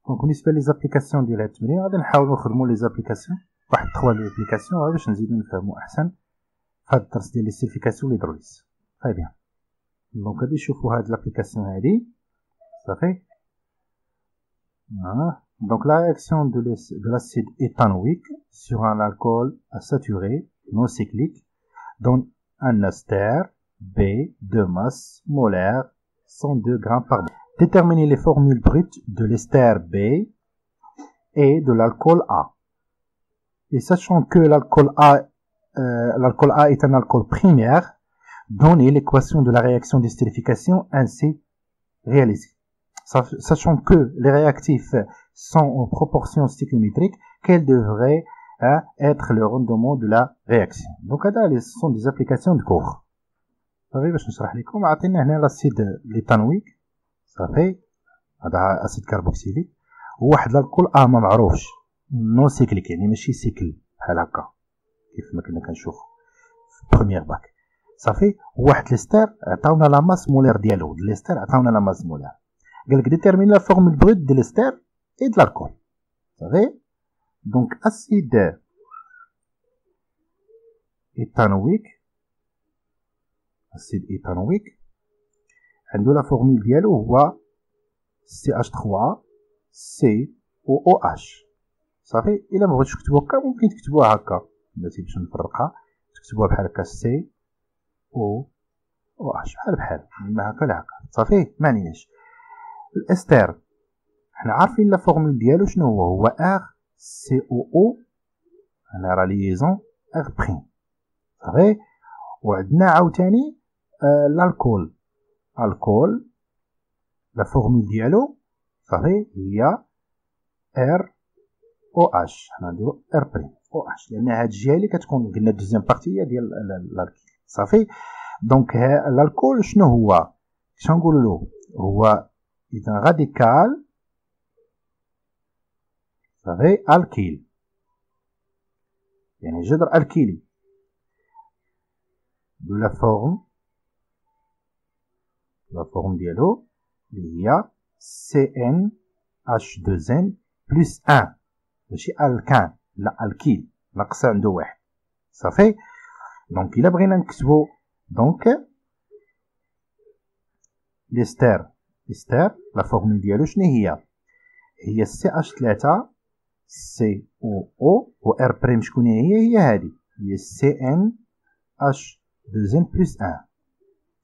دونك بالنسبه لي زابليكاسيون ديال هاد التمرين غادي نحاولوا نخدموا لي زابليكاسيون واحد 3 لي زابليكاسيون باش نزيدو نفهموا احسن في هاد الدرس ديال لي سيرتيفيكاسيون ليدروليس. طيب بيان دونك غادي نشوفوا هاد لابليكاسيون هادي صافي. Donc la réaction de l'acide éthanoïque sur un alcool saturé non cyclique donne un ester B de masse molaire 102 grammes par mol. Déterminez les formules brutes de l'ester B et de l'alcool A. Et sachant que l'alcool A est un alcool primaire, donnez l'équation de la réaction d'estérification ainsi réalisée. Sachant que les réactifs sont en proportion stéchiométrique, quel devrait être le rendement de la réaction. Donc, ce sont des applications de cours. صافي باش نشرح لكم عطينا هنا لاسيد ليتانويك صافي هذا اسيد كربوكسيليك وواحد الكول ما معروفش نو سيكليك يعني ماشي سيكل بحال هكا كيف ما كنا كنشوفو في بروميير باك صافي. وواحد ليستر عطاونا لا ماس مولير ديالو ليستر عطاونا لا ماس مولير قالك ديتيرمين لا فورمول بروت دي ليستر اي د الكول صافي. دونك اسيد ايثانويك السيد ايثانويك عنده لا فورمول ديالو هو CH3 COOH صافي. الا ما بغيتوش تكتبوها هكا ممكن تكتبوها هكا بلاتي باش نفرقها تكتبوها بحال هكا COOH بحال ما هكا لا هكا صافي ما عليناش. الاستر حنا عارفين لا فورمول ديالو شنو هو RCOO هنا راه ليزون R بريم صافي. وعندنا عاوتاني الكول لا فورمول ديالو صافي هي ROH حنا نديرو R بريم OH لان هاد الجهه اللي كتكون قلنا الدوزيام بارتي ديال الالكيل صافي. دونك الكول شنو هو شنقولوا له هو اذا راديكال صافي الكيل يعني جذر الكيلي de la forme ديالو اللي هي CnH2n plus 1 ماشي الكان لا الكيل ناقص عنده واحد صافي. دونك الا بغينا نكتبو دونك ليستر لا فورمول ديالو شنو هي CH3 COO و R بريم شكون هي هادي هي CnH2n plus 1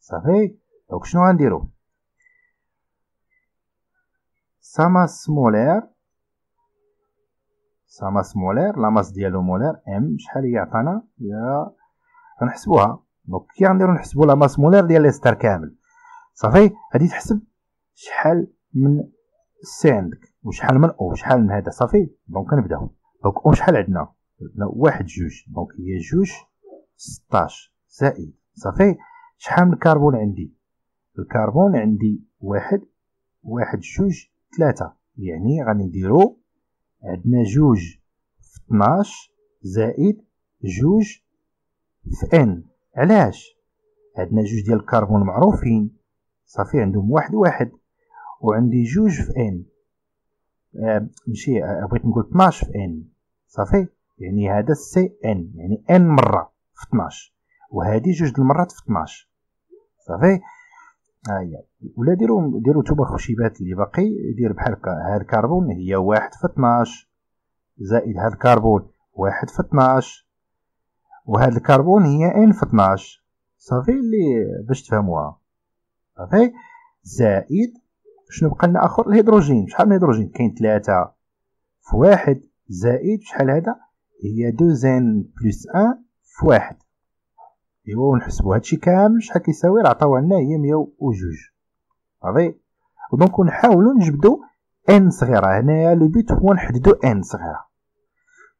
صافي. دونك شنو غنديرو sa masse molaire لا ماس ديالو مولير ام شحال هي عطانا هي غنحسبوها. دونك كي غنديرو نحسبو لا ماس مولير ديال ليستر كامل صافي غادي تحسب شحال من سي عندك وشحال من او شحال من هذا صافي. دونك كنبداو دونك او شحال عندنا واحد جوج دونك هي جوج 16 زائد صافي. شحال من الكربون عندي الكربون عندي واحد جوج 3 يعني غادي نديرو عندنا جوج في 12 زائد جوج في ان. علاش عندنا جوج ديال الكربون معروفين صافي عندهم واحد وعندي جوج في ان ماشي بغيت نقول 12 في ان صافي يعني هذا سي ان يعني ان مره في 12 وهذه جوج د المرات في 12 صافي. هي ولا ديروا نتوما خشيبات اللي باقي دير بحال هكا هاد الكربون هي واحد في 12 زائد هاد الكربون واحد في 12 وهاد الكربون هي ان في 12 صافي اللي باش تفهموها صافي. زائد شنو بقى لنا اخر الهيدروجين شحال من هيدروجين كاين 3 في 1 زائد شحال هذا هي 2 بلس 1 في 1 ايوا ونحسبوا هادشي كامل شحال كيساوي راه عطاوها لنا هي 102 صافي. ودونك نحاولوا نجبدوا ان صغيره هنايا لو بيت هو نحددوا ان صغيره.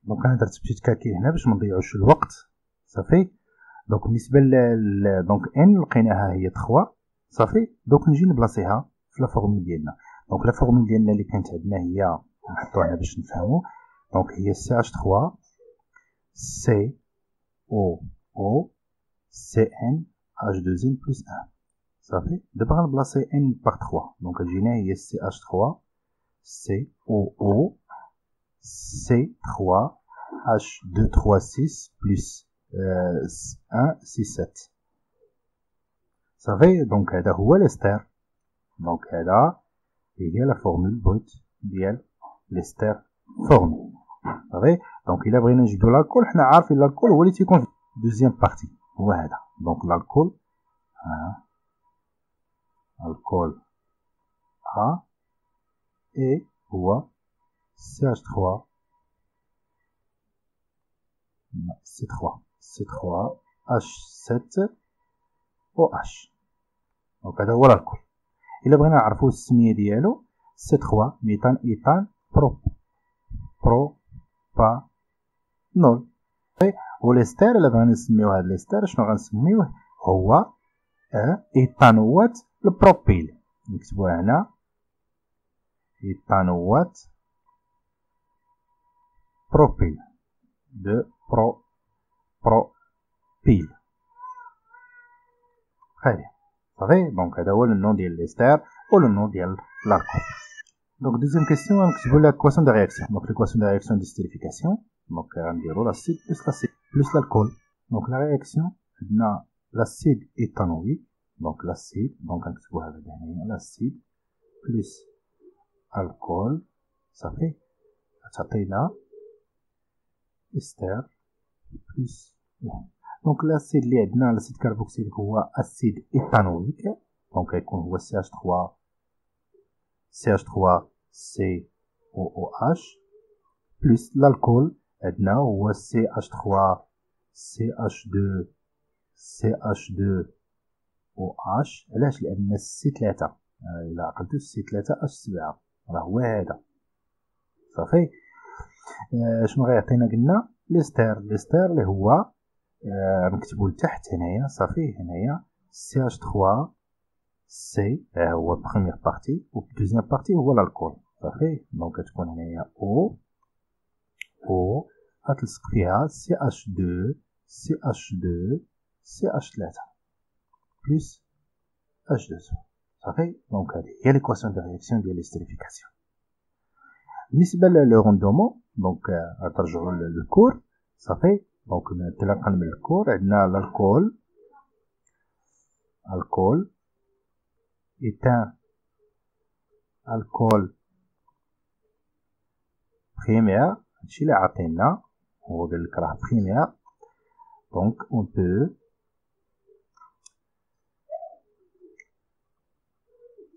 دونك انا درت بتيت كالكيل هنا باش ما نضيعوش الوقت صافي. دونك بالنسبه دونك ان لقيناها هي 3 صافي. دونك نجي نبلاصيها في لا فورمول ديالنا. دونك لا فورمول ديالنا اللي كانت عندنا هي نحطوها هنا باش نفهموا دونك هي CH3 COO CnH2n plus 1 صافي. دابا غنبلاصي n باغ 3 دونك جينا هي CH3 COO, C3H236 plus 1C7. صافي دونك هذا هو الاستر. دونك هذا هي لا فورمول بروت ديال الاستر فورمي. صافي دونك الا بغينا نجبدو الالكول حنا عارفين الالكول هو اللي تيكون في دوزيام بارتي هو هذا. دونك الالكول الكول A et هو CH3 C3H7OH. دونك هذا هو الالكول. الا بغينا نعرفو السميه ديالو C3 ميثان ايثان بروبانول. والاستر الا بغينا نسميو هاد الاستر شنو غنسميوه؟ هو ايثانوات البروبيل. نكتبوها هنا ايثانوات بروبيل de propyl. Très bien. صافي دونك هذا هو النون ديال الاستر و النون ديال الالكول. دونك دوزيام كيسيون غنكتبو لها كواسيون دو رياكسيون. دونك لي كواسيون دو رياكسيون دو ستيريفيكاسيون دونك غنديرو لاسيد بلس الالكول. دونك لا رياكسيون عندنا لاسيد ايثانويك. دونك لاسيد دونك غنكتبوها بعدا هنايا لاسيد بلس الكول. صافي تعطينا استر بلس. دونك لاسيد اللي عندنا لاسيد كاربوكسيليك هو اسيد ايثانويك. دونك غيكون هو CH3 COOH بلس الالكول عندنا هو CH3 CH2OH. علاش؟ لان C3 الى عقلتو C3H7 راه هو هذا. صافي شنو غيعطينا؟ قلنا ليستر اللي هو نكتبو لتحت هنايا. صافي هنايا CH3 سي هو البروميير بارتي و الدوزيام بارتي هو الالكول. صافي دونك تكون هنايا او غتلصق فيها CH2 CH3 بلس H2O. صافي دونك هذه هي ليكواسيون دو رياكسيون ديال الاستريفيكاسيون. بالنسبه لو روندومون دونك غترجعوا للكور. صافي دونك انطلاقا من الكور عندنا الكول éteint alcool primaire. هادشي اللي عطينا هو قالك راه primaire. donc on peut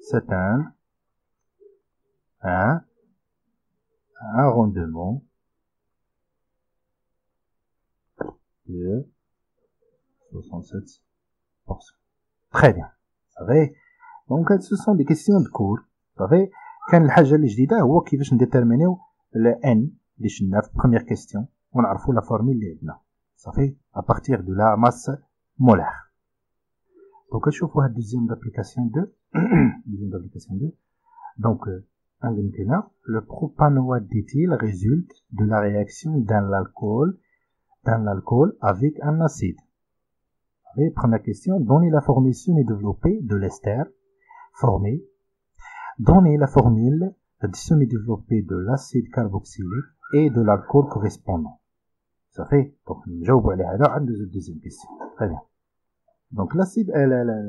s'éteindre un rendement de 67%. Très bien. Ça va. دونك هاد سو سون دي كيسيون دو كور. صافي كان الحاجه اللي جديده هو كيفاش نديتيرمينيو ان اللي شفنا في بروميير كيسيون ونعرفوا لا فورمول اللي عندنا. صافي ابارتيغ دو لا ماس مولار. دونك نشوفوا هاد دوزيام دابليكاسيون دو دونك عندنا le propanoate d'éthyle résulte de la réaction dans l'alcool avec un acide. Et première question, donnez la formule semi-développée de l'ester formé. Donnez la formule semi-développée de l'acide carboxylique et de l'alcool correspondant. Ça fait, donc, نجاوبوا على هذا عند deuxième question. Très bien. Donc, l'acide,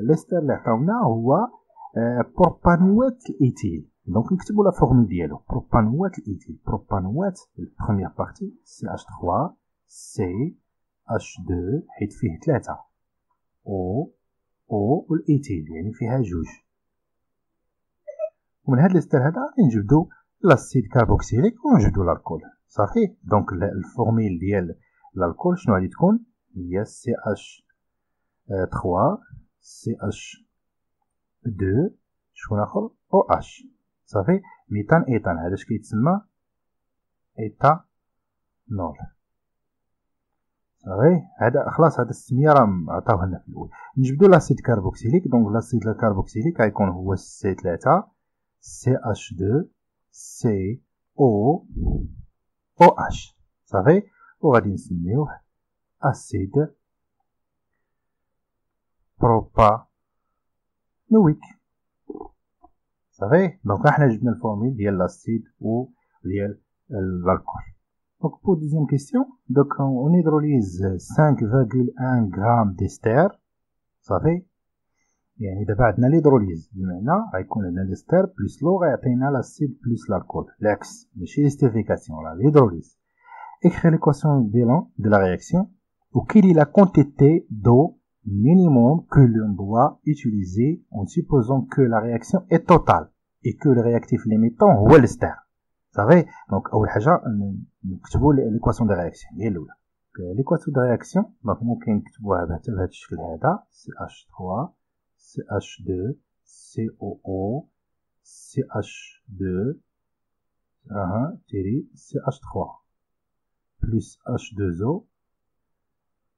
l'ester اللي عطاونا هو propanoate الإيثيل. Donc, نكتبوا la formule ديالو. propanoate الإيثيل. propanoate, première partie, CH3, CH2, حيت فيه 3. O والإيثيل يعني فيها جوج. ومن هاد الاستر هذا غادي نجبدو لاسيد كاربوكسيليك ونجبدو الالكول. صافي دونك الفورميل ديال الالكول شنو غادي تكون؟ هي CH3 CH2 شكون اخر OH. صافي ميثان ايثان هذا اش كيتسمى ايثانول. صافي هذا خلاص هذا السميه راه عطاوها لنا في الاول. نجبدو لاسيد كاربوكسيليك. دونك لاسيد الكاربوكسيليك غيكون هو C3 CH2 COOH. صافي وغادي نسميوه اسيد بروبانويك. صافي. دونك حنا جبنا الفورمول ديال لاسيد و ديال الالكول. دونك pour deuxième question, donc on hydrolyse 5,1 grammes d'ester. صافي. يعني دابا عندنا l'hydrolyse بمعنى غيكون عندنا الاستر بلس لو غيعطينا لاسيد بلس الالكول، العكس ماشي ليستيفيكاسيون، راه l'hydrolyse. Écrire l'équation de bilan de la réaction ou quelle est la quantité d'eau minimum que l'on doit utiliser en supposant que la réaction est totale et que le réactif limitant هو الاستر. صافي. دونك اول حاجه نكتبوا ليكواسيون دو رياكسيون هي الاولى. ليكواسيون دو رياكسيون دونك ممكن نكتبوها بهذا الشكل هذا CH3 CH2 COO CH2 تيري CH3 plus H2O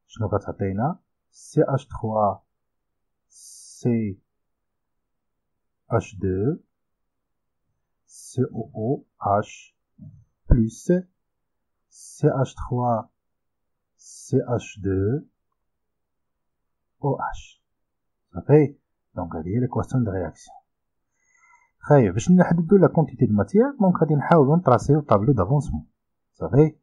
شنو غتعطينا CH3 CH2 COOH plus CH3 CH2 OH. صافي. دونك هذه هي ليكواسيون دو رياكسيون. خايب باش نحددو لا كونتيتي دو ماتيير دونك غادي نحاولو نطراسيو طابلو دافونسمون. صافي.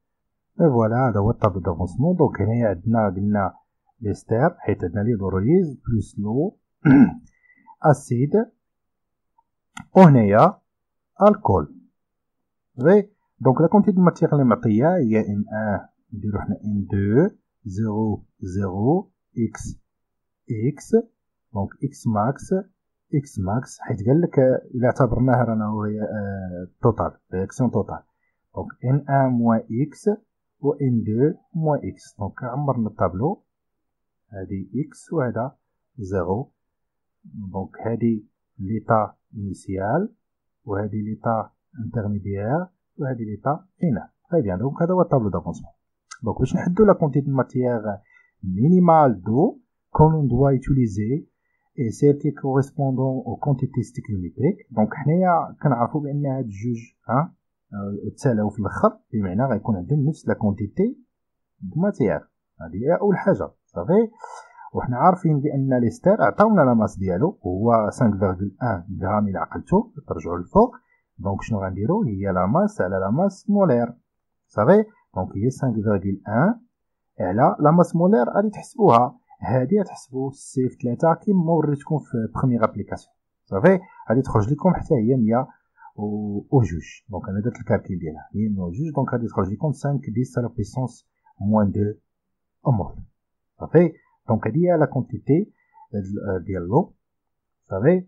اي فوالا هذا هو الطابلو دافونسمون. دونك هنايا عندنا قلنا ليستير حيت عندنا ليدروليز بلس لو اسيد وهنايا الكول. صافي. دونك لا كونتيتي دو ماتيير اللي معطيه هي ان 1 نديرو حنا ان 2 0 0 اكس اكس. دونك اكس ماكس حيت قال لك الا اعتبرناه رانا هو توتال رياكسيون توتال. دونك ان 1 موان اكس و ان 2 موان اكس. دونك عمرنا الطابلو هادي اكس وهذا 0. دونك هادي ليطا انيسيال وهادي ليطا انترميديير وهادي ليطا فينال. تري بيان. دونك هذا هو الطابلو دافونسمون. دونك باش نحددو لا كونتيتي دو ماتيير مينيمال دو qu'on doit utiliser et celle qui correspondant aux quantités stéchiométriques. دونك حنايا كنعرفوا بان هاد الجوج تسالاو في الاخر بمعنى غيكون عندهم نفس لا كونتيتي دو ماتيير. هذه هي اول حاجه. صافي. وحنا عارفين بان ليستر عطاونا لا ماس ديالو هو 5.1 غرام الى عقلتو ترجعوا للفوق. دونك شنو غنديرو هي لا ماس على لا ماس مولير. صافي. دونك هي 5.1 على لا ماس مولير غادي تحسبوها. هادي غتحسبوا سي في 3 كيما وريتكم في بروميير ابليكاسيون. صافي. غادي تخرج لكم حتى هي 102. دونك انا درت الكالكيل ديالها هي 102. دونك غادي تخرج لكم 5 10 على بويسونس موان 2 مول. صافي. دونك هادي هي لا كونتيتي ديال لو. صافي.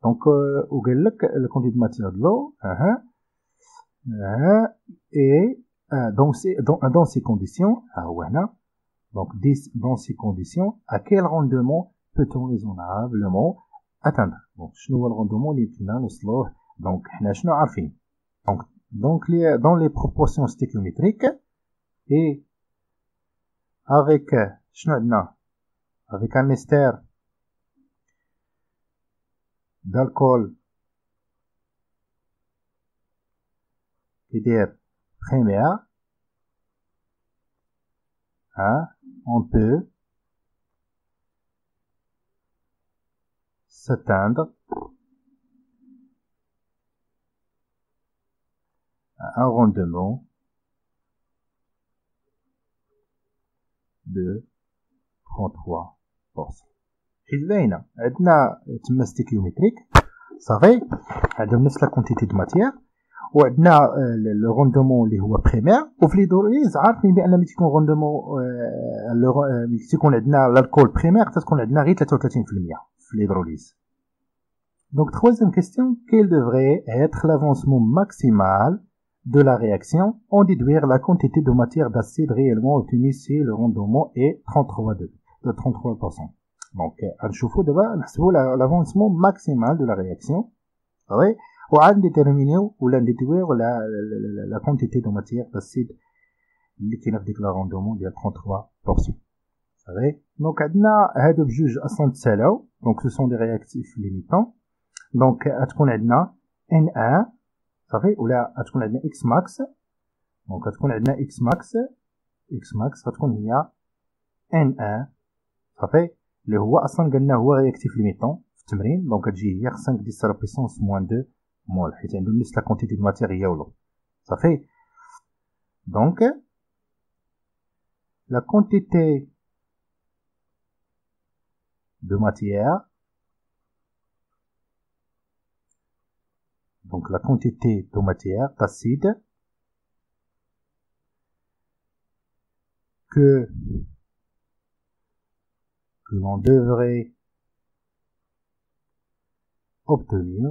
دونك وقال لك لا كونتيتي ماتيير دو لو اي dans ces conditions ها هو هنا. Donc, dans ces conditions, à quel rendement peut-on raisonnablement atteindre? Donc, شنو هو الرندمون اللي يمكننا نوصلوه؟ donc حنا شنو عارفين؟ donc dans les proportions stéchiométriques et avec شنو عندنا؟ avec un ester d'alcool c'est-à-dire primaire, on peut s'atteindre à un rendement de 33%. حيت باينه عندنا تما ستيكيومتريك. صافي. عندهم نفس لا كونتيتي دو ماتيير وعندنا لو روندمون اللي هو بريمير. وفي ليدرويز عارفين بان ملي تكون روندمون ملي تكون عندنا الكول بريمير تكون عندنا غير 33% في ليدروlyse. Donc troisième question, quel devrait être l'avancement maximal de la réaction en déduire la quantité de matière d'acide réellement obtenue si le rendement est 33%. Donc نشوفوا دابا نحسبوا l'avancement maximal de la réaction. Oui. وعاد ديتيرمينيو ولا نديتويو لا كونتيتي دو ماتيير d'acide اللي كاينه في ديك لا روندومون ديال 33%. صافي. دونك عندنا هادو بجوج اصلا تسالاو. دونك سو سون دي رياكتيف ليميتون. دونك غتكون عندنا N1 صافي ولا غتكون عندنا X max. دونك غتكون عندنا X max غتكون هي N1 صافي اللي هو اصلا قلنا هو رياكتيف ليميتون في التمرين. دونك تجي هي 5 10 لا بويسونس موان 2 مول، حيت عندهم نفس لا كونتيتي دو ماتير هي ولو. صافي. دونك لا كونتيتي de matière, donc la quantité de matière d'acide que l'on devrait obtenir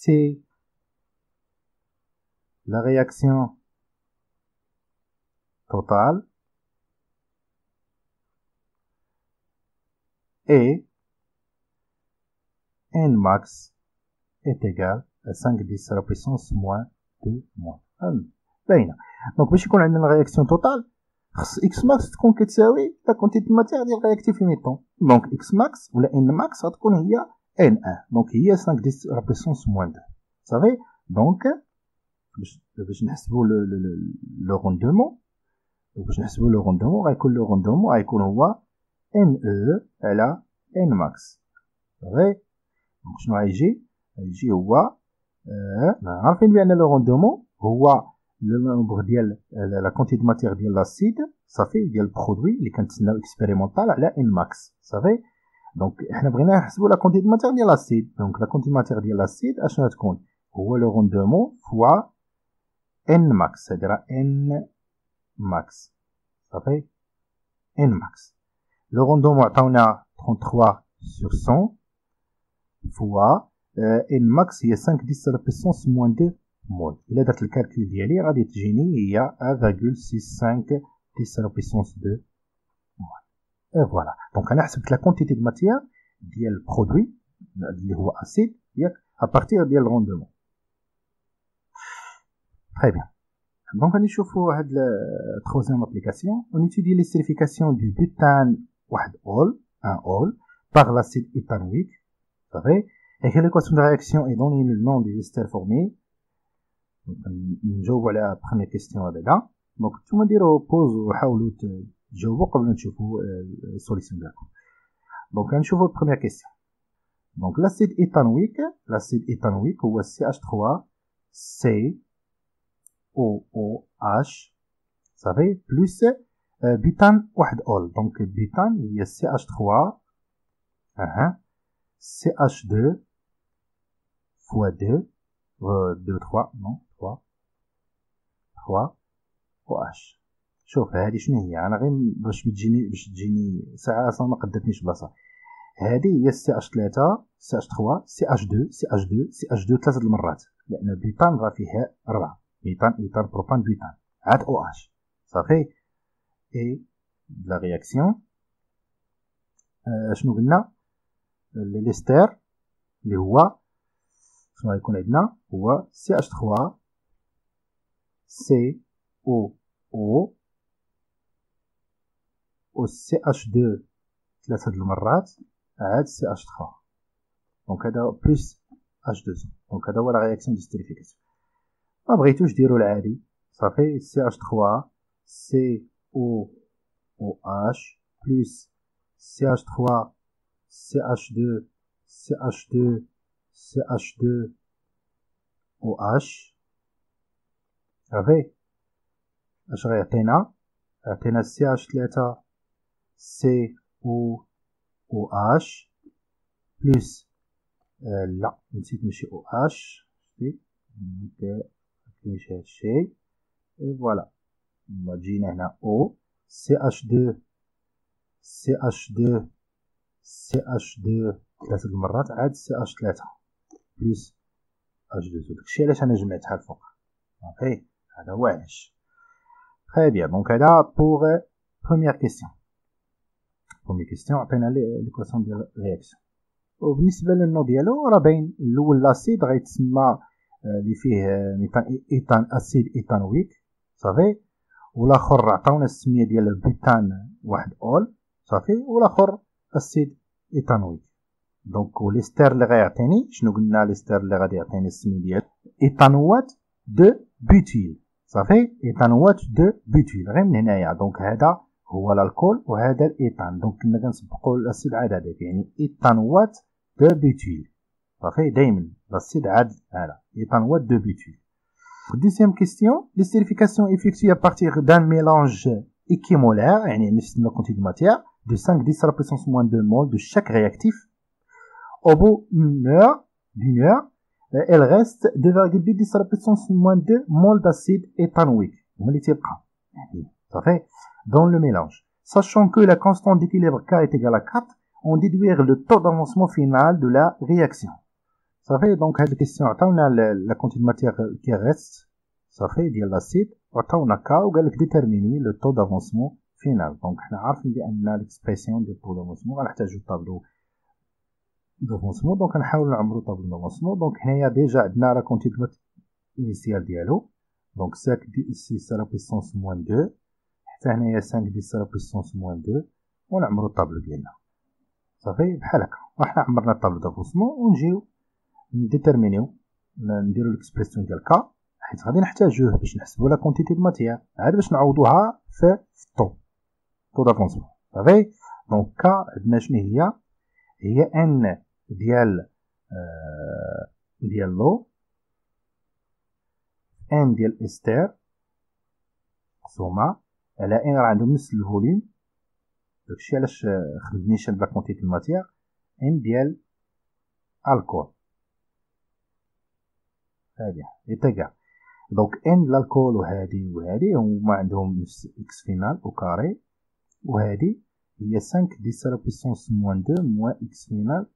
c'est la réaction totale et n max est égal à 5 10 à la puissance moins 2 moins 1. باينه. دونك باش يكون عندنا الرياكسيون توتال خص اكس ماكس تكون كتساوي لا كونتيتي الماتير ديال رياكتيف في ميطون. دونك اكس ماكس ولا ان ماكس غتكون هي ان 1. دونك هي 5 10 à la puissance moins 2. صافي. دونك باش نحسبوا لو روندومون، باش نحسبوا لو روندومون غيكون لو روندومون غيكون هو ان او على ان ماكس. صافي. دونك شنو غيجي هو عارفين بان لو روندومون هو لو نومبر ديال لا كونتيتي ماتير ديال لاسيد صافي ديال البرودوي اللي كنتسناو اكسبيريمونطال على ان ماكس. صافي. دونك احنا بغينا نحسبوا لا كونتيتي ماتير ديال لاسيد. دونك لا كونتيتي ماتير ديال لاسيد اشنو تكون؟ هو لو روندومون فوا ان ماكس، c'est-à-dire ان ماكس. صافي. ان ماكس لو روندومون عطاونا 33 sur 100 فوا ان ماكس هي 5 10 la puissance moins 2 مول. الا درت الكالكول ديالي غادي تجيني هي 1.65 10 la puissance 2 مول. اي فوالا. دونك انا حسبت لا كونتيتي دو ماتيير ديال البرودوي اللي هو اسيد ياك ابارتير ديال الروندومون. Très bien. Donc, on va voir la troisième application. On étudie l'esterification du butane un ol, par l'acide éthanoïque. Vous savez, et que l'équation de réaction est donnée le nom des esters formés. نجاوب على première question هذا. Donc, نتوما ديروا pause وحاولوا تجاوبوا قبل ما تشوفوا السوليسيون ديالكم. Donc, نشوفوا première question. Donc, l'acide éthanoïque هو CH3C OOH, ça fait plus butane واحد ol. Donc butane il y a CH3 CH2 fois 2 2 3 non 3 OH. شوف هذه شنو هي؟ انا غير باش تجيني ساعه اصلا ما قدرتنيش بلاصه. هذه هي CH3 CH3 CH2 ثلاثه المرات، لان بيتان راه فيه 4 éthane, propane, butane. عاد OH. Ça fait. Et de la réaction. شنو قلنا؟ l'ester اللي هو شنو غيكون عندنا؟ هو CH3 COO و CH2 ثلاثة المرات عاد CH3. دونك هذا بلس H2O. دونك هذا هو لا رياكسيون دو ستيريفيكاسيون. ما بغيتوش ديروا العادي صافي. CH3 COOH plus CH3 CH2 OH صافي. اش غيعطينا؟ عطينا CH3 COOH plus لا نسيت ماشي OH كاينش هاد الشيء. فوالا جينا هنا O CH2 ثلاثة المرات عاد CH3 بلس H2O. داكشي علاش انا جمعتها الفوق. صافي هذا هو علاش. Très bien. Donc هذا pour première question. Première question عطينا l'équation ديال الرياكسيون. وبالنسبة للنو ديالو راه باين الأول لاسيد غيتسمى اللي فيه إيثان أسيد إيثانويك صافي، والآخر عطاونا السمية ديال البوتان واحد أول صافي، والآخر أسيد إيثانويك. دونك وليستير اللي غيعطيني شنو قلنا؟ ليستير اللي غادي يعطيني السمية ديال إيثانوات دو بوتيل صافي، إيثانوات دو بوتيل غير من هنايا. دونك هذا هو الالكول وهذا الايثان. دونك كنا كنسبقوا الاسيد عاد هذاك يعني ايثانوات دو بيتيل صافي دائما الاسيد عاد هذا ايثانوات دو بيتيل. Deuxième question, l'estérification effectuée à partir d'un mélange équimolaire, يعني نفس la quantité de matière, de 5 10 à la puissance moins 2 mol de chaque réactif. Au bout d'une heure, elle reste 2,2 10 à la puissance moins 2 mol d'acide éthanoïque. Dans le mélange. Sachant que la constante d'équilibre K est égale à 4, on déduire le taux d'avancement final de la réaction. Ça fait donc cette question عطاونا la quantité de matière qui reste صافي ديال l'acide وعطاونا K وقال لك déterminer le taux d'avancement final. donc حنا عارفين بان l'expression ديال taux d'avancement غنحتاجو طابلو d'avancement donc غنحاولوا نعمرو طابلو d'avancement. donc هنايا ديجا عندنا la quantité initiale ديالو donc 5 10 à la puissance moins 2 حتى هنايا 5 10 à la puissance moins 2 ونعمرو الطابلو ديالنا صافي بحال هكا. وحنا عمرنا الطابلو d'avancement ونجيو نديتيرمينيو نديرو ليكسبريسيون ديال كا حيت غادي نحتاجوه باش نحسبو لا كونتيتي د ماتيير عاد باش نعوضوها في طو دافونسمون صافي. دونك كا عندنا شنو هي ان ديال لو ان ديال استير مقسومه على ان راه عندهم نفس الفوليوم داكشي علاش خدمت نيشان بلا كونتيتي د ماتيير ان ديال الكول هادي يتقع. دونك ان الالكول وهادي هما عندهم نفس اكس فينال او كاري وهادي هي 5 10 على بيسونس موان 2 موان اكس فينال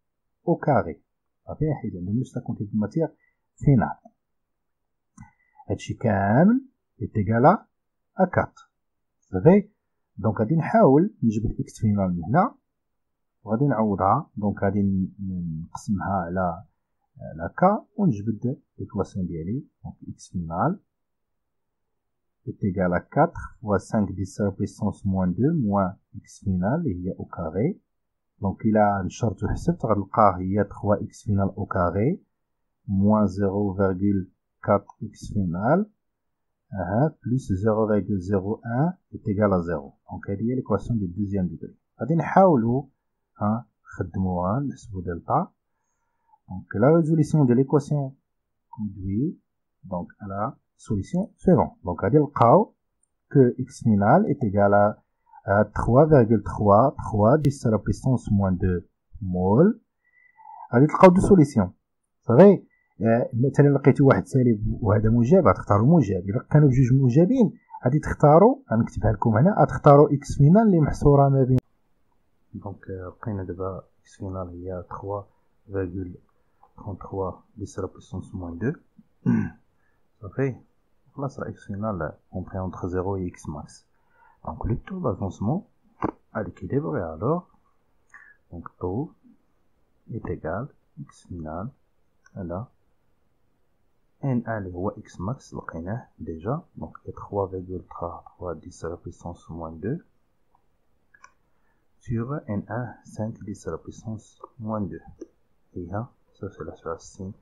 او كاري صافي حيت عندهم نفس لا كونتيتي ماتيير فينال. هادشي كامل يتقال ا 4 صافي. دونك غادي نحاول نجبد اكس فينال من هنا وغادي نعوضها. دونك غادي نقسمها على كا ونجبد l'équation ديالي. donc x final est égal à 4 fois 5 10 à la puissance moins 2 moins x final اللي هي au carré. donc إلا نشرت وحسبت غنلقاه هي 3 x final au carré moins 0,4 x final plus 0,01 est égal à 0. donc هذه هي l'équation du deuxième degré. غادي نحاولوا نخدموها نحسبوا دلتا. donc la résolution de l'équation conduit donc à la solution suivante. donc غادي نلقاو que x final est égal à 3,3 10 à la puissance moins 2 mol. غادي تلقاو دو سوليسيون صافي. مثلا لقيتو واحد سالب وهذا موجب غتختاروا الموجب. الا كانوا بجوج موجبين غادي تختاروا غنكتبها لكم هنا غتختاروا x final اللي محصوره ما بين. donc لقينا دابا x final هي 3,33 10 à la puissance moins 2 ça fait là sera x final compris entre 0 et x max. donc le taux d'avancement à l'équilibre et alors donc taux est égal x final là n1 اللي هو x max لقيناه déjà donc 3,33 10 à la puissance moins 2 sur n1 5 10 à la puissance moins 2 هي ça c'est la 67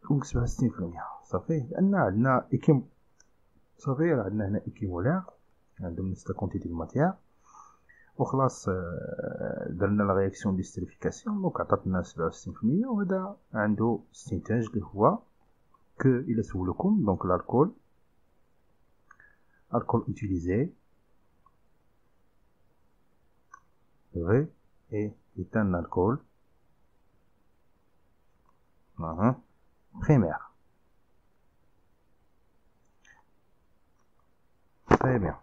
donc 67% صافي. لان عندنا ايكيم صافي عندنا هنا ايكيمولار عندهم نفس لا كونتيتي د ماتيير وخلاص درنا لا رياكسيون دي ستريفيكاسيون دونك عطاتنا 67% وهذا عنده استنتاج اللي هو que الى سولكم دونك الالكول utilisé vrai est un alcool primaire. Très bien.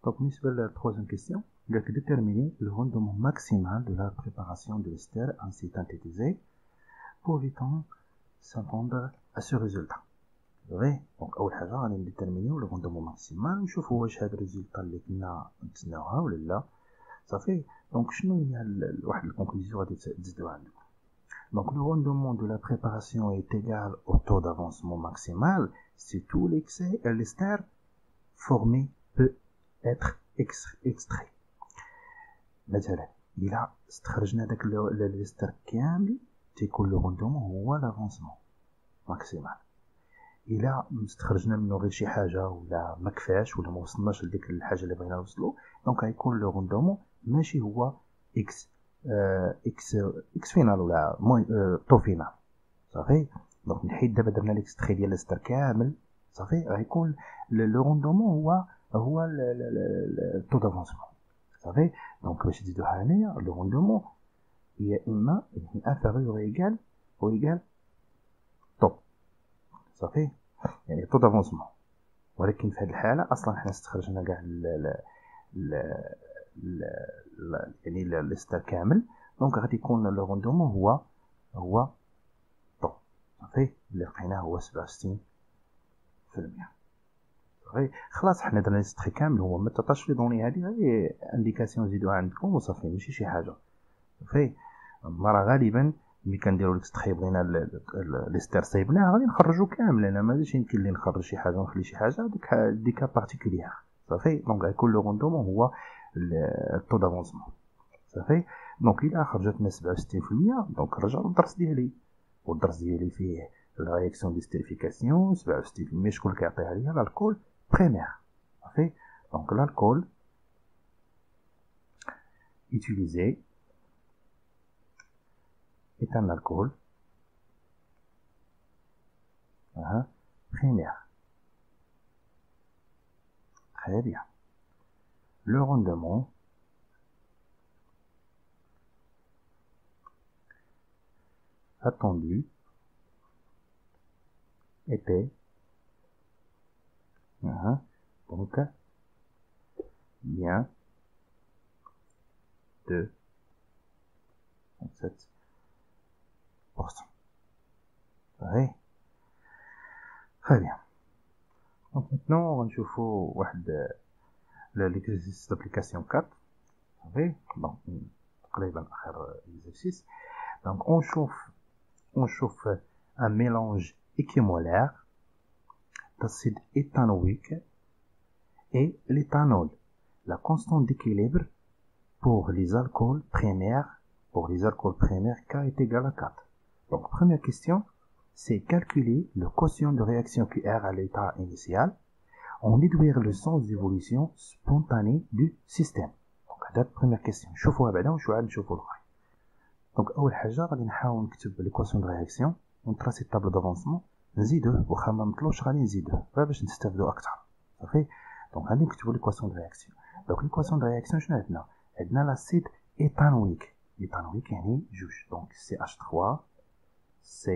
Donc, بالنسبة à la troisième question, il y a que déterminer le rendement maximal de la préparation de l'ester ainsi synthétisé pour éviter s'attendre à ce résultat. Oui. Donc, أول حاجة غادي نديتيرمينيو le rendement maximal ونشوفوا واش هاد الريزولتا اللي كنا نتسناوها ولا لا. صافي. دونك شنو هي واحد الكونكلوزيون غادي تزيدوها عندكم. Donc le rendement de la préparation est égal au taux d'avancement maximal si tout l'excès et l'ester formé peut être extrait. مثلا إلا استخرجنا داك l'ester كامل تيكون le rendement هو l'avancement maximal. الا استخرجنا منه غير شي حاجه ولا ما كفاش ولا ما وصلناش لديك الحاجه اللي بغينا نوصلو، دونك غيكون لو روندومون ماشي هو اكس اكس فينال ولا تو فينال. صافي. دونك نحيد دابا درنا ليكستري ديال ليستر كامل. صافي. غيكون لو روندومون هو التو دافونسمون. صافي. دونك باش تزيدوها هنايا لو روندومون هي اما يعني انفيريور ايغال او ايغال طو. صافي. يعني طو دافونسمون. ولكن في هذه الحاله اصلا حنا استخرجنا كاع يعني ليستر كامل. دونك غادي يكون لو روندومون هو طو. صافي. اللي لقيناه هو 67%. صافي. خلاص حنا درنا ليستري كامل. هو ما تعطاش لي دوني هذه غير انديكاسيون نزيدوها عندكم وصافي ماشي شي حاجه. صافي. مرة غالبا ملي كنديرو ليكستري بغينا ليستر صايبناه غادي نخرجو كامل. انا ماشي يمكن لي نخرج شي حاجه ونخلي شي حاجه ديك كا بارتيكولير. صافي. دونك غيكون لو روندومون هو الطو دافونسمون. صافي. دونك الا خرجتنا 67% دونك نرجعو للدرس ديالي، والدرس ديالي فيه لا رياكسيون ديستيريفيكاسيون 67% شكون كيعطيها ليا؟ الالكول بريمير. صافي. دونك الالكول utilisé est un alcool primaire. Très bien. Le rendement attendu était donc bien de 37%. Oui. Très bien. Donc maintenant on va voir l'exercice d'application 4. Oui. Donc تقريبا آخر exercice. Donc on chauffe un mélange équimolaire d'acide éthanoïque et l'éthanol. La constante d'équilibre pour les alcools primaires K est égal à 4. Donc première question, c'est calculer le quotient de réaction QR à l'état initial, en déduire le sens d'évolution spontanée du système. Donc هذا première question. شوفوها بعدا ونشوفوا عاد نشوفوا الاخرين. دونك اول حاجه غادي نحاول نكتب ليكواسيون دو رياكسيون ونطراسي الطابلو دافونسمون نزيدوه واخا ما مطلوش غادي نزيدوه غير باش نستافدوا اكثر. صافي. دونك غادي نكتبوا ليكواسيون دو رياكسيون. دونك ليكواسيون دو رياكسيون شنو عندنا لاسيد ايثانويك. ايثانويك يعني جوج. دونك CH3 C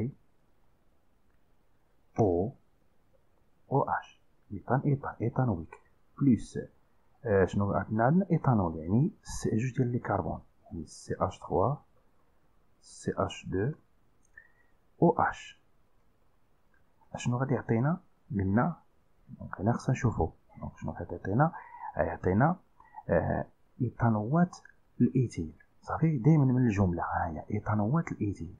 O OH ايثانويك بلس شنو عندنا ايثانول يعني جوج ديال لي كربون يعني CH3 CH2 OH. شنو غادي يعطينا؟ قلنا دونك هنا خصنا نشوفو. دونك شنو غادي يعطينا؟ ايثانوات الايثيل. صافي. دائما من الجمله ها هي ايثانوات الايثيل.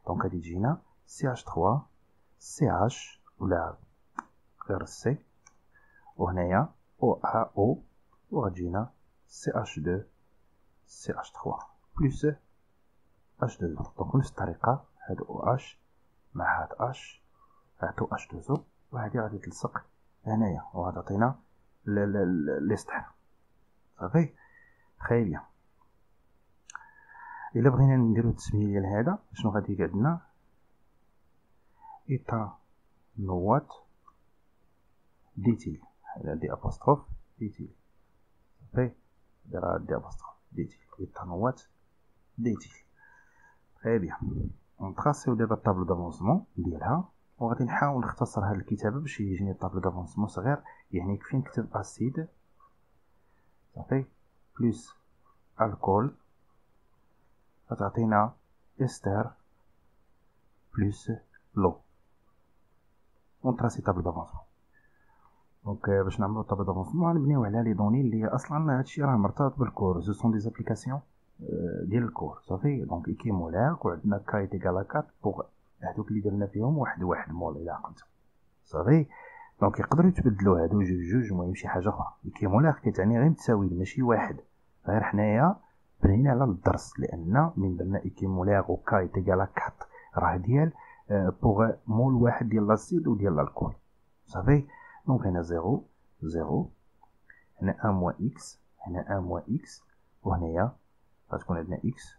دونك غادي تجينا CH3 CH ولا غير السي وهنايا OAO وغتجينا CH2 CH3 بلس H2O. دونك نفس الطريقه هاد OH مع هاد H عطو H2O وهادي غادي تلصق هنايا وغتعطينا ليستر. صافي. تري بيان. الا بغينا نديرو التسميه ديال هذا شنو غادي عندنا؟ ايثانوات ديتيل. هذا دي ابوستروف ديتيل. صافي. دير دي ابوستروف ديتيل. ايثانوات ديتيل. تري بيان. نطراسيو دابا الطابلو دافونسمون ديالها وغادي نحاول نختصر هاد الكتابه باش يجيني الطابلو دافونسمون صغير. يعني يكفي نكتب اسيد صافي بلس الكول غتعطينا استر بلس لو ونطراسي طابلو دافونسمون. دونك باش نعملو طابلو دافونسمون غنبنيو على لي دوني اللي اصلا هادشي راه مرتبط بالكور. سو سون دي زابليكاسيون ديال الكور. صافي. دونك ايكيمولار وعندنا كاي ايكال 4 بوغ هادوك اللي درنا فيهم واحد مول الى عقلتو. صافي. دونك يقدروا يتبدلوا هادو جوج المهم شي حاجه اخرى. ايكيمولار كتعني غير متساوي ماشي واحد. غير حنايا بنينا على الدرس لان من درنا ايكيمولار و كاي ايكال 4 راه ديال بوغ مول واحد ديال لاسيد وديال الكول صافي. دونك هنا 0 0 هنا 1 موان اكس هنا 1 موان اكس وهنايا غتكون عندنا اكس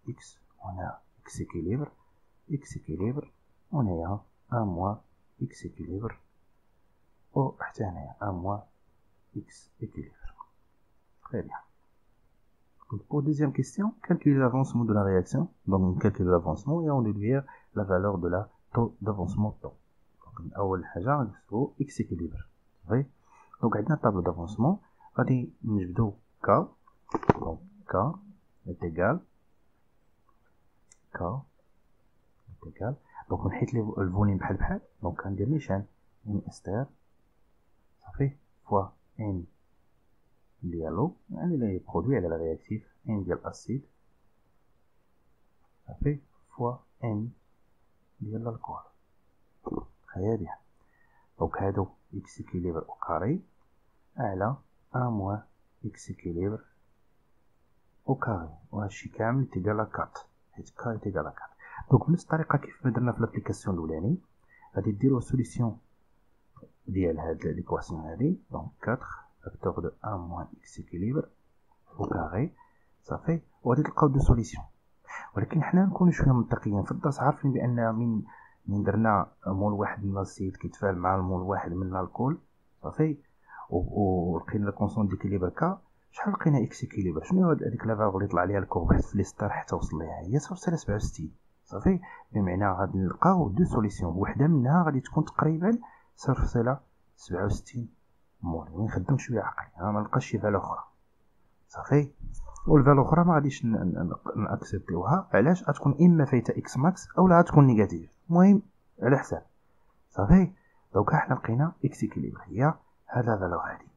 اكس وهنا اكس اكيليبر اكس اكيليبر وهنايا 1 موان اكس اكيليبر وحتى هنايا 1 موان اكس اكيليبر. Très bien. Donc pour deuxième question, calculer l'avancement de la réaction. Donc on calcule l'avancement et on déduire la valeur de la taux d'avancement temps. Donc أول حاجة نحسبو x équilibre. صافي. Donc عندنا tableau d'avancement غادي نجبدو k. Donc k est égal donc نحيت الفوليوم بحال بحال. دونك غندير نيشان ان استار صافي فوا ان ديالو يعني لي برودوي على الرياكتيف ان ديال الاسيد صافي فوا ان ديال الكول. هيا بيان. دونك هادو اكس اكيليبر او كاري على 1 موان اكس اكيليبر او كاري وهادشي كامل تيقال 4 حيت كا تيقال 4. دونك بنفس الطريقه كيف ما درنا في لابليكاسيون الاولاني غادي ديروا سوليسيون ديال هاد ليكواسيون هادي. دونك 4 فاكتور دو 1 موان اكس اكيليبر او كاري صافي وغادي تلقاو دو سوليسيون. ولكن حنا نكونوا شويه منطقيين في الدرس عارفين بان من درنا مول واحد من الاسيد كيتفاعل مع المول واحد من الكول صافي ولقينا الكونسون ديكيليبر كا شحال لقينا اكس اكيليبر. شنو هذيك لا فالور اللي طلع ليها الكورب في لي ستار حتى وصل ليها هي 0.67 صافي. بمعنى غادي نلقاو دو سوليسيون وحده منها غادي تكون تقريبا 0.67 مول. نخدم شويه عقلي ما نلقاش شي فالور اخرى صافي. والفالور الاخرى ما غاديش ناكسبتيوها علاش غتكون اما فايته اكس ماكس اولا غتكون نيجاتيف. المهم على حساب صافي. دونك حنا لقينا اكس اكيليبر هي هاد لا فالور هادي.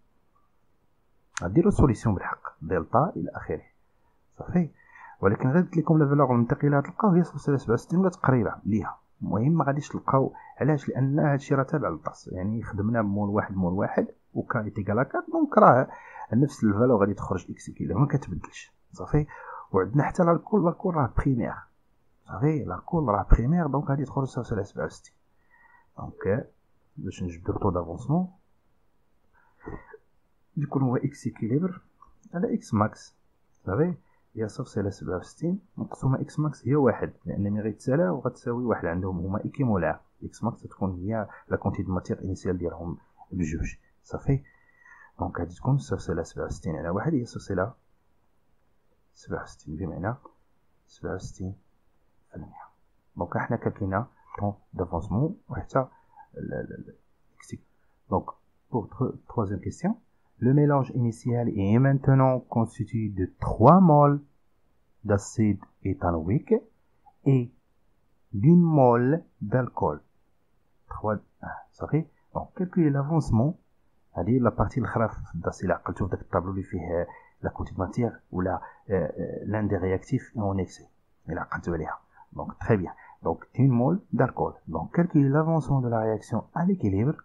غديروا سوليسيون بالحق دلتا الى اخره صافي. ولكن غير قلت لكم لا فالور المنطقيه اللي غتلقاو هي 0.67 ولا تقريبا ليها. المهم ما غاديش تلقاو علاش لان هادشي راه تابع للطاس يعني خدمنا بمول واحد وكا ايتيكال 4 دونك راه نفس الفالور غادي تخرج اكس كيلو ما كتبدلش صافي. وعندنا حتى الكول راه بريمير صافي. الكول راه بريمير دونك غادي تخرج 0.67. دونك باش نجبدو طو دافونسمون يكون هو اكس اكيليبر على اكس ماكس صافي هي 0.67 مقسومه اكس ماكس هي واحد لان ملي غيتسالاو وغتساوي واحد عندهم هما ايكيمولار. اكس ماكس تكون هي لا كونتي دو ماتير انيسيال ديالهم بجوج صافي. دونك غادي تكون 0.67 على واحد هي 0.67 بمعنى 67%. دونك حنا كلكينا طون دافونسمون وحتى اكس. دونك pour troisième question, le mélange initial est maintenant constitué de 3 moles d'acide éthanoïque et d'une mole d'alcool. 3 صافي. دونك calculer l'avancement هذه لا بارتي الاخرى في الدرس اللي عقلتو في داك الطابلو اللي فيه لا كونتي ماتير ولا لان دي رياكتيف اون اكسي اللي عقلتو عليها. دونك تري بيان. دونك une mole d'alcool. Donc calculer l'avancement de la réaction à l'équilibre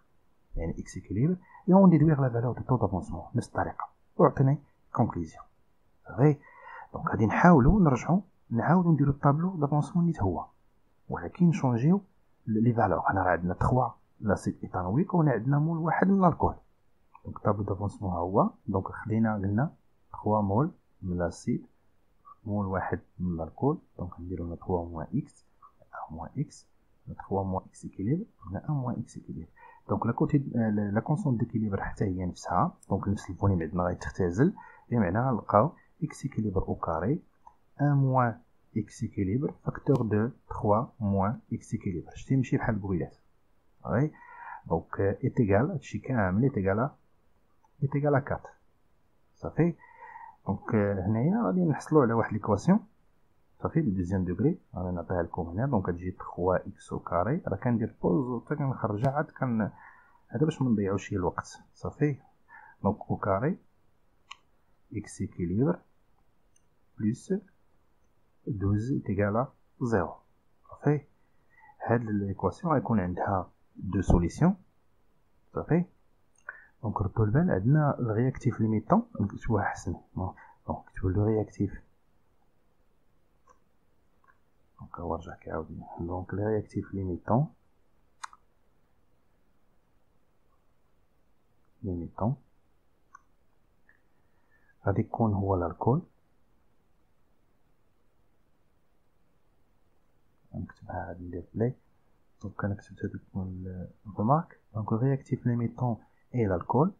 يعني x équilibre et on déduire la valeur du taux d'avancement نفس الطريقه وعطيني كونكلوزيون صافي. دونك غادي نحاولوا نرجعوا نعاودوا نديروا الطابلو دافونسمون نيت هو ولكن نشونجيو لي فالور. حنا راه عندنا 3 لاسيد ايثانويك وهنا عندنا مول واحد من الكول. دونك الطابلو دافونسمون ها هو. دونك خدينا قلنا 3 مول من لاسيد مول واحد من الكول. دونك نديرو 3 موان اكس 1 موان اكس 3 موان اكس اكيليبر هنا 1 موان اكس اكيليبر. دونك لا كونستون ديكيليبر حتى هي نفسها. دونك نفس الفوليوم عندنا غيتختزل بمعنى نلقاو اكس اكيليبر او كاري 1 موان اكس اكيليبر فاكتور دو 3 موان اكس اكيليبر. شتي ماشي بحال البويلات صافي. دونك ايتيغال هادشي كامل ايتيغال 4 صافي. دونك هنايا غادي نحصلوا على واحد ليكواسيون صافي دو دوزيام دوغري انا نعطيها لكم هنا. دونك غتجي 3 اكس او كاري راه كندير بوز حتى كنخرجها عاد هذا باش ما نضيعوش الوقت صافي. دونك او كاري اكس اكيليبر بلس 12 تيغالا 0 صافي. هاد ليكواسيون غيكون عندها دو سوليسيون صافي. دونك ردوا البال عندنا الرياكتيف ليميتون نكتبوها احسن. دونك نكتبوا لو رياكتيف. دونك دونك هو رجع كيعاود. دونك لي رياكتيف ليميتون غادي يكون هو الالكول. نكتبها هاد لي بلاي. دونك انا كتبت هاديك الرمارك. دونك رياكتيف ليميتون اي الالكول.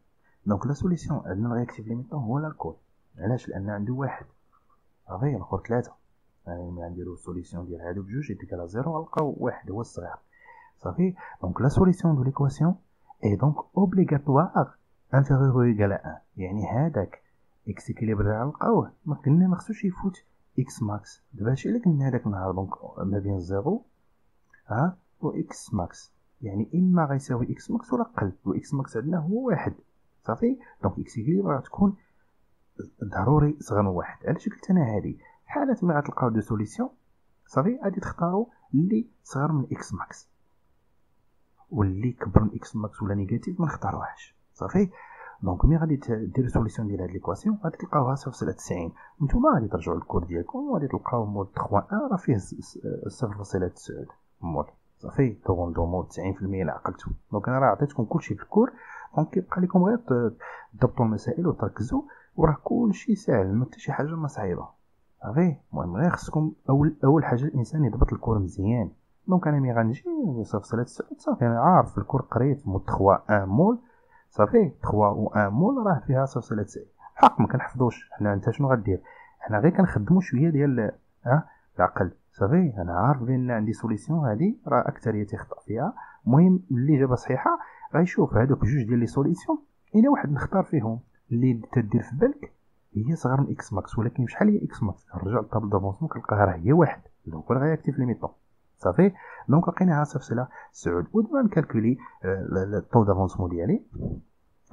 دونك لا سوليسيون عندنا رياكتيف ليميتون هو الالكول. علاش؟ لان عنده واحد صافي، الاخر ثلاثه. يعني ملي غنديرو السوليسيون ديال هادو بجوج يديك على زيرو، غنلقاو واحد هو الصغير صافي. دونك لا سوليسيون دو ليكواسيون اي دونك اوبليغاتوار انفيريور او ايغال ا 1. يعني هذاك اكس اكيليبر اللي غنلقاوه ما قلنا ما خصوش يفوت اكس ماكس. دابا هادشي اللي قلنا هذاك النهار. دونك ما بين زيرو و اكس ماكس، يعني اما غيساوي اكس ماكس ولا قل، و اكس ماكس عندنا هو واحد صافي. دونك اكس اكيليبر غتكون ضروري صغر من واحد. علاش قلت انا هادي؟ حالات ملي غتلقاو دو سوليسيون صافي غادي تختاروا اللي صغر من اكس ماكس، واللي كبر من اكس ماكس ولا نيجاتيف ما نختاروهاش صافي. دونك ملي غادي ديروا سوليسيون ديال هاد ليكواسيون غادي تلقاوها صفر 90. نتوما غادي ترجعوا للكود ديالكم وغادي تلقاو مول 3 1 راه فيه 0.9 مول صافي. دومو 90% الا عقلتو. دونك انا راه عطيتكم كلشي في الكور. دونك كيبقى لكم غير تضبطوا المسائل وتركزوا، وراه كلشي ساهل، ما حتى شي حاجه ما صعيبه صافي. المهم غير خصكم اول حاجه الانسان يضبط الكور مزيان. دونك انا ملي غنجي صافي صافي انا عارف الكور قريت مول 3 1 مول صافي. 3 و 1 مول راه فيها 0.9. حق ما كنحفظوش حنا. انت شنو غدير؟ حنا غير كنخدموا شويه ديال العقل صافي. انا عارف بان عندي سوليسيون هذه راه اكثريه تخطا فيها. المهم اللي جابها صحيحه غيشوف هذوك جوج ديال لي سوليسيون الا واحد نختار فيهم اللي تدير في بالك هي صغر من اكس ماكس. ولكن شحال هي اكس ماكس؟ نرجع للطابل دافونسمون كنلقاها راه هي واحد. دونك راه غيكتيف ليميتون صافي. دونك لقيناها 0.9. ودابا نكالكولي الطو دافونسمون ديالي.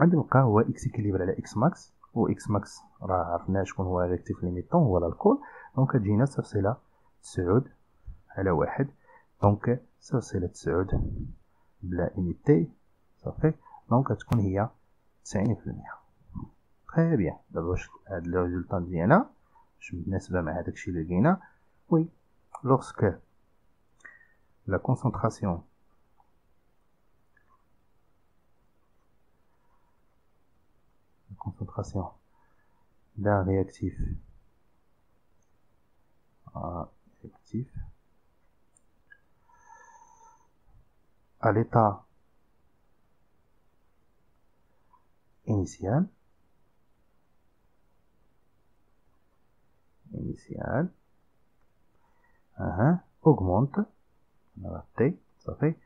غادي نلقى هو اكس اكيليبر على اكس ماكس، و اكس ماكس راه عرفنا شكون هو ريكتيف ليميتون هو الالكول. دونك تجينا 0.9 على واحد. دونك 0.9 بلا انيتي صافي. دونك تكون هي 90%. تري بيان. دابا واش هاد لو ريزولطا مزيانه واش متناسبه مع هداكشي اللي لقينا؟ وي. lorsque la concentration d'un réactif à l'état initial augmente, ça fait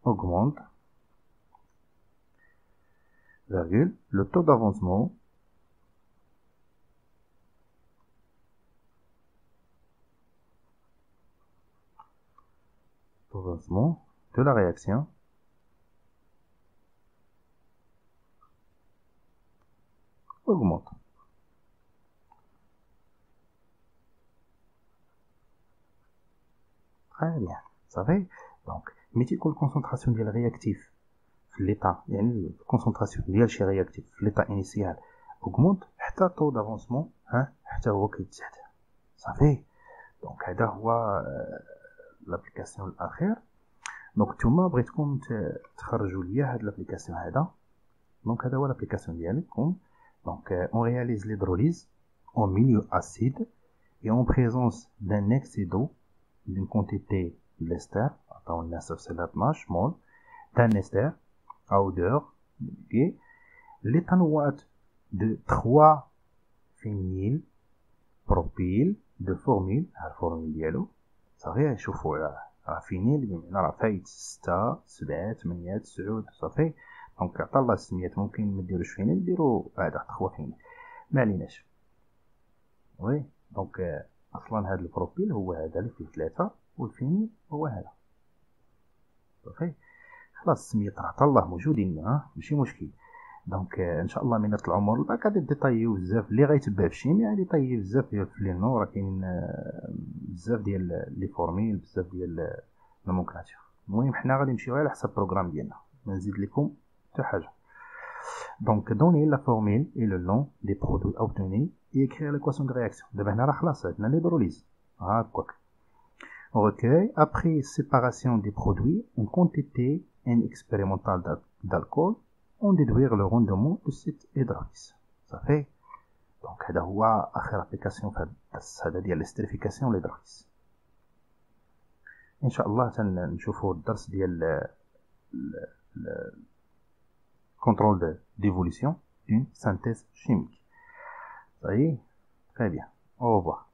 augmente, virgule, le taux d'avancement de la réaction augmente. Très bien. Ça fait donc ملي تكون الكونسونطراسيون ديال الرياكتيف في ليطا، يعني الكونسونطراسيون ديال شي رياكتيف في ليطا انيسيال اوغمونت، حتى طو دافونسمون حتى هو كيتزاد صافي. دونك هذا هو لابليكاسيون الاخير. دونك نتوما بغيتكم تخرجوا ليا هاد لابليكاسيون هذا. دونك هذا هو لابليكاسيون ديالكم. دونك on réalise l'hydrolyse en milieu acide et en présence d'un excès d'eau d'une quantité d'ester, عطاونا 0.12 مول d'un ester à odeur et l'éthanoate de 3 phényl propyl de formule. الفورميل ديالو صافي. شوفوا راه فينيل بمعنى راه فايت 6 7 8 9 صافي. دونك عطا الله السميات. ممكن ما ديروش فينيل، ديروا هذا 3 فينيل ما عليناش. وي. دونك اصلا هذا البروبيل هو هذا اللي فيه 3، والفينيل هو هذا صافي. خلاص السميات راه عطا الله موجودين ماشي مشكل. دونك ان شاء الله من نطلعوا مور الباك غادي ديطايو بزاف. اللي غيتبع في الشيمياء غادي يطيب بزاف ديال في لينو، راه كاين بزاف ديال لي فورميل، بزاف ديال المونكلاتور. المهم حنا غادي نمشيو على حسب البروغرام ديالنا، ما نزيد لكم حتى حاجه. دونك دوني لا فورميل اي لو نون دي برودوي اوبتوني اي écrire l'équation de réaction. دابا هنا راه خلاص عندنا ليدروليز On recueille, après séparation des produits, une quantité N expérimentale d'alcool, on déduit le rendement de cette hydrolyse. Ça fait donc هذا هو آخر application في الدرس هذا ديال الاستريفيكاسيون للهيدروليز. ان شاء الله تنشوفوا الدرس ديال contrôle d'évolution d'une synthèse chimique. Ça y est, très bien. Au revoir.